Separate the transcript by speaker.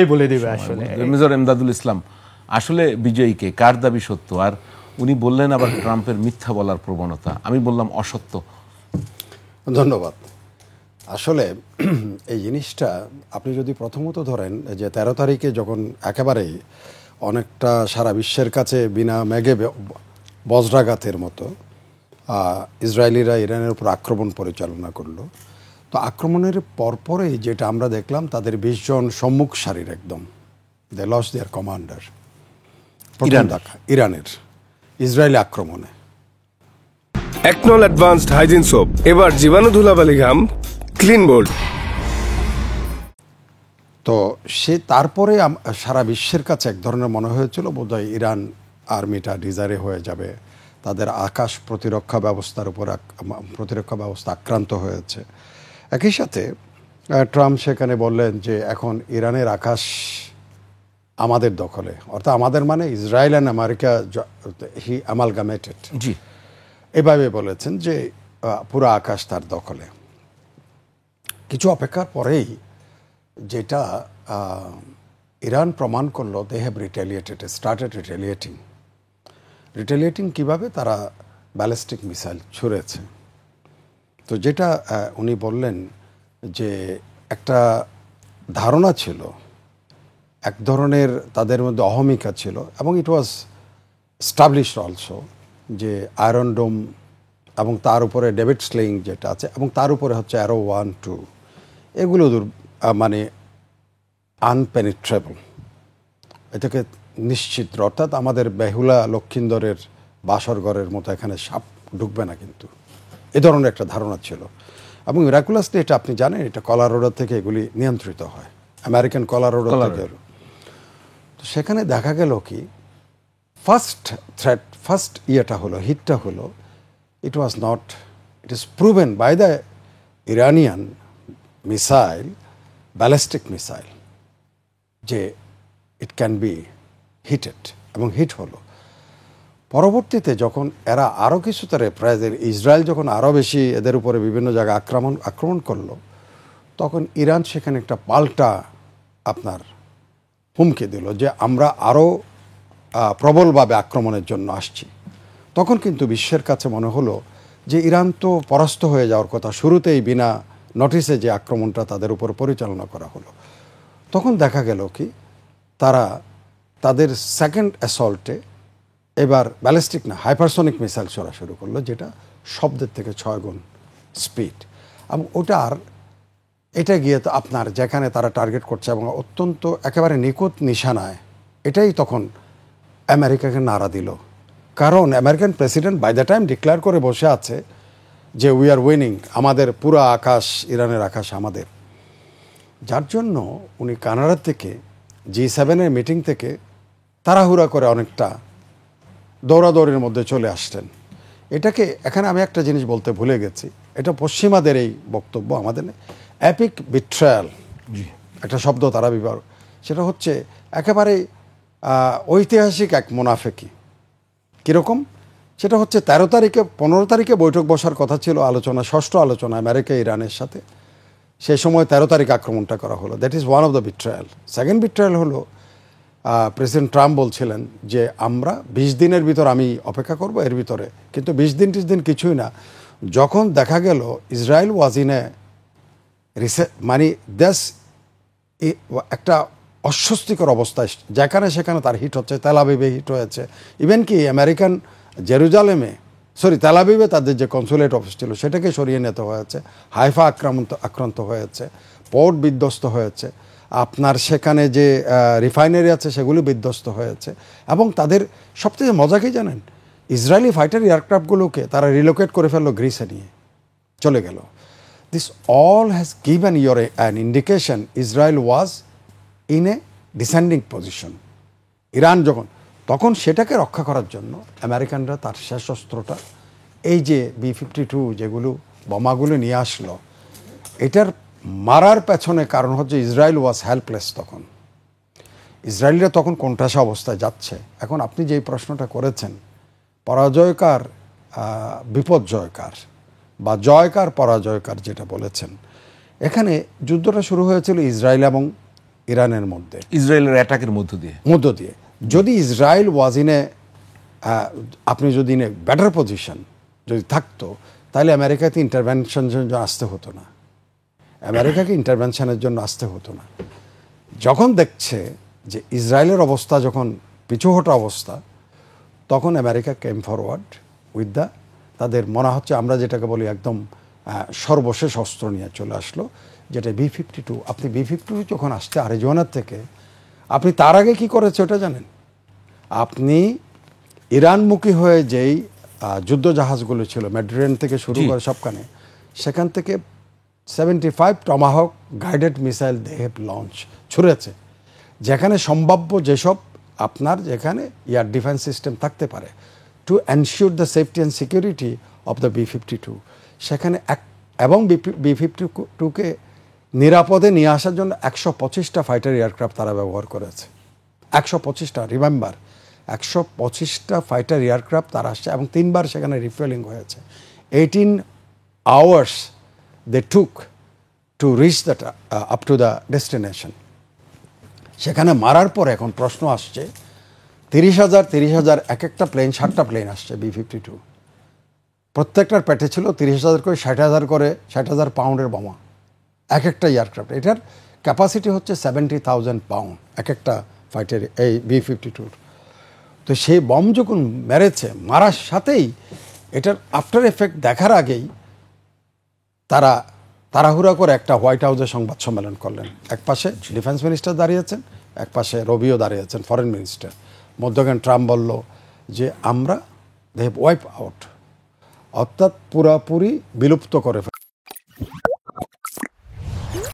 Speaker 1: বলে দেবে আসলে।
Speaker 2: মেজর এমদাদুল ইসলাম, আসলে বিজয়ীকে, কার দাবি সত্য? আর উনি বললেন আবার ট্রাম্পের মিথ্যা বলার প্রবণতা, আমি বললাম অসত্য।
Speaker 3: ধন্যবাদ। আসলে এই জিনিসটা আপনি যদি প্রথমত ধরেন যে 13 তারিখে যখন একেবারেই অনেকটা সারা বিশ্বের কাছে বিনা মেঘে বজ্রাঘাতের মতো ইসরায়েলিরা ইরানের উপর আক্রমণ পরিচালনা করলো, তো আক্রমণের পরপরেই যেটা আমরা দেখলাম, তাদের 20 জন সম্মুখ সারির একদম দে লস দেয়ার কমান্ডার ইরানের ইসরায়েলি আক্রমণে।
Speaker 4: একনল অ্যাডভান্সড হাইজিন সোপ, এবার জীবাণু ধুলাবালি ঘাম ক্লিন বোল্ড।
Speaker 3: তো সে তারপরে সারা বিশ্বের কাছে এক ধরনের মনে হয়েছিল বোধহয় ইরান আর্মিটা ডিজারে হয়ে যাবে, তাদের আকাশ প্রতিরক্ষা ব্যবস্থার উপর প্রতিরক্ষা ব্যবস্থা আক্রান্ত হয়েছে। একই সাথে ট্রাম্প সেখানে বললেন যে এখন ইরানের আকাশ আমাদের দখলে, অর্থাৎ আমাদের মানে ইসরায়েল অ্যান্ড আমেরিকা, হি অ্যামালগামেটেড,
Speaker 2: জি,
Speaker 3: এভাবে বলেছেন যে পুরো আকাশ তার দখলে। কিছু অপেক্ষার পরেই যেটা ইরান প্রমাণ করলো, দে হ্যাভ রিটেলিয়েটেড, স্টার্টেড রিটেলিয়েটিং কীভাবে? তারা ব্যালিস্টিক মিসাইল ছুঁড়েছে। তো যেটা উনি বললেন যে একটা ধারণা ছিল, এক ধরনের তাদের মধ্যে অহমিকা ছিল, এবং ইট ওয়াজ স্টাবলিশড অলসো যে আয়রন ডোম এবং তার উপরে ডেভিড স্লেইং যেটা আছে, এবং তার উপরে হচ্ছে অ্যারো 1, 2, এগুলো মানে আনপেনিট্রেবল, এটাকে নিশ্চিত, অর্থাৎ আমাদের বেহুলা লক্ষিন্দরের বাসরঘরের মতো এখানে সাপ ঢুকবে না, কিন্তু এ ধরনের একটা ধারণা ছিল। এবং মিরাকুলাসলি এটা আপনি জানেন, এটা কলোরাডো থেকে এগুলি নিয়ন্ত্রিত হয়, আমেরিকান কলোরাডো থেকে। তো সেখানে দেখা গেল কি, ফার্স্ট ইয়েটা হলো, হিটটা হলো, it is proven by the Iranian missile, ballistic missile, যে ইট ক্যান বি হিটেড, এবং হিট হলো। পরবর্তীতে যখন এরা আরও কিছু তারে প্রায় ইসরায়েল যখন আরও বেশি এদের উপরে বিভিন্ন জায়গায় আক্রমণ করলো, তখন ইরান সেখানে একটা পাল্টা আপনার হুমকি দিল যে আমরা আরও প্রবলভাবে আক্রমণের জন্য আসছি। তখন কিন্তু বিশ্বের কাছে মনে হলো যে ইরান তো পরাস্ত হয়ে যাওয়ার কথা, শুরুতেই বিনা নোটিসে যে আক্রমণটা তাদের উপর পরিচালনা করা হলো। তখন দেখা গেল কি, তারা তাদের সেকেন্ড অ্যাসল্টে এবার ব্যালিস্টিক না, হাইপারসনিক মিসাইল ছোড়া শুরু করলো, যেটা শব্দের থেকে 6 গুণ স্পিড। এবং এটা গিয়ে তো আপনার যেখানে তারা টার্গেট করছে এবং অত্যন্ত একেবারে নিখুঁত নিশানায়, এটাই তখন আমেরিকাকে নাড়া দিল। কারণ American president by the time declare করে বসে আছে যে উই আর উইনিং, আমাদের পুরো আকাশ, ইরানের আকাশ আমাদের। যার জন্য উনি কানাডা থেকে G7 মিটিং থেকে তাড়াহুড়া করে অনেকটা দৌড়াদৌড়ির মধ্যে চলে আসতেন। এটাকে এখানে আমি একটা জিনিস বলতে ভুলে গেছি, এটা পশ্চিমাদের এই বক্তব্য, আমাদের অ্যাপিক বিট্রায়াল একটা শব্দ তারা ব্যবহার, সেটা হচ্ছে একেবারে ঐতিহাসিক এক মুনাফেকি। কীরকম? সেটা হচ্ছে 15 তারিখে বৈঠক বসার কথা ছিল, আলোচনা, ষষ্ঠ আলোচনা আমেরিকা ইরানের সাথে। সেই সময় 13 তারিখ আক্রমণটা করা হলো। That is one of the betrayal. Second betrayal হলো প্রেসিডেন্ট ট্রাম্প বলছিলেন যে আমরা 20 দিনের ভিতর আমি অপেক্ষা করব, এর ভিতরে। কিন্তু 20 দিন কিছুই না। যখন দেখা গেল ইসরায়েল ওয়াজ ইন এ মানে দেশ একটা অস্বস্তিকর অবস্থায়, যেখানে সেখানে তার হিট হচ্ছে, তেল আবিবে হিট হয়েছে, ইভেন কি আমেরিকান তেল আবিবে তাদের যে কনসুলেট অফিস ছিল সেটাকে সরিয়ে নিতে হয়েছে, হাইফা আক্রান্ত হয়েছে, পোর্ট বিধ্বস্ত হয়েছে, আপনার সেখানে যে রিফাইনারি আছে সেগুলি বিধ্বস্ত হয়েছে। এবং তাদের সবথেকে মজা কি জানেন, ইসরায়েলি ফাইটার এয়ারক্রাফটগুলোকে তারা রিলোকেট করে ফেললো, গ্রিসে নিয়ে চলে গেল। This all has given an indication Israel was in a descending position. Iran তখন সেটাকে রক্ষা করার জন্য আমেরিকানরা তার শেষ অস্ত্রটা, এই যে B-52 যেগুলো বোমাগুলো নিয়ে আসলো, এটার মারার পেছনে কারণ হচ্ছে ইসরায়েল ওয়াজ হেল্পলেস। তখন ইসরায়েলরা তখন কোণঠাসা অবস্থায় যাচ্ছে। এখন আপনি যেই প্রশ্নটা করেছেন, পরাজয়কার বিপর্যয়কার বা জয়কার পরাজয়কার যেটা বলেছেন, এখানে যুদ্ধটা শুরু হয়েছিল ইসরায়েল এবং ইরানের মধ্যে
Speaker 2: ইসরায়েলের অ্যাটাকের মধ্য দিয়ে
Speaker 3: যদি ইসরায়েল ওয়াজ ইন এ আপনি যদি ইন এ বেটার পজিশন যদি থাকতো, তাহলে আমেরিকাতে ইন্টারভেনশনের জন্য আসতে হতো না, আমেরিকাকে ইন্টারভেনশনের জন্য আসতে হতো না। যখন দেখছে যে ইসরায়েলের অবস্থা যখন পিছুহটা অবস্থা, তখন America came forward with the, তাদের মনে হচ্ছে আমরা যেটাকে বলি একদম সর্বশেষ অস্ত্র নিয়ে চলে আসলো, যেটা B-52। আপনি B-52 যখন আসছে আরিজোনার থেকে, আপনি তার আগে কি করেছে ওটা জানেন? আপনি ইরানমুখী হয়ে যেই যুদ্ধ জাহাজগুলো ছিল মেডিটেরিয়ান থেকে শুরু করে সবখানে, সেখান থেকে 75 Tomahawk guided missile they have launch ছুড়েছে, যেখানে সম্ভাব্য যেসব আপনার যেখানে এয়ার ডিফেন্স সিস্টেম থাকতে পারে to ensure the safety and security of the B-52, সেখানে এবং B-52কে নিরাপদে নিয়ে আসার জন্য 125টা ফাইটার এয়ারক্রাফট তারা ব্যবহার করেছে। 125টা, রিমেম্বার, 125টা ফাইটার এয়ারক্রাফট তারা আসছে, এবং 3বার সেখানে রিফুয়েলিং হয়েছে। 18 hours they took to reach that up to the destination. সেখানে মারার পর এখন প্রশ্ন আসছে 30,000 এক একটা প্লেন, 7টা প্লেন আসছে B-52, প্রত্যেকটার পেটে ছিল 30,000 করে 60,000 পাউন্ডের বোমা এক একটা এয়ারক্রাফট। এটার ক্যাপাসিটি হচ্ছে 70,000 পাউন্ড এক একটা ফাইটার এই B-52। তো সেই বম যখন মেরেছে, মারার সাথেই এটার আফটার এফেক্ট দেখার আগেই তারা তাড়াহুড়া করে একটা হোয়াইট হাউসে সংবাদ সম্মেলন করলেন। এক পাশে ডিফেন্স মিনিস্টার দাঁড়িয়েছেন, এক পাশে রবিও দাঁড়িয়েছেন, ফরেন মিনিস্টার। মধ্যখানে ট্রাম্প বলল যে আমরা দে হ্যাভ ওয়াইপ আউট, অর্থাৎ পুরাপুরি বিলুপ্ত করে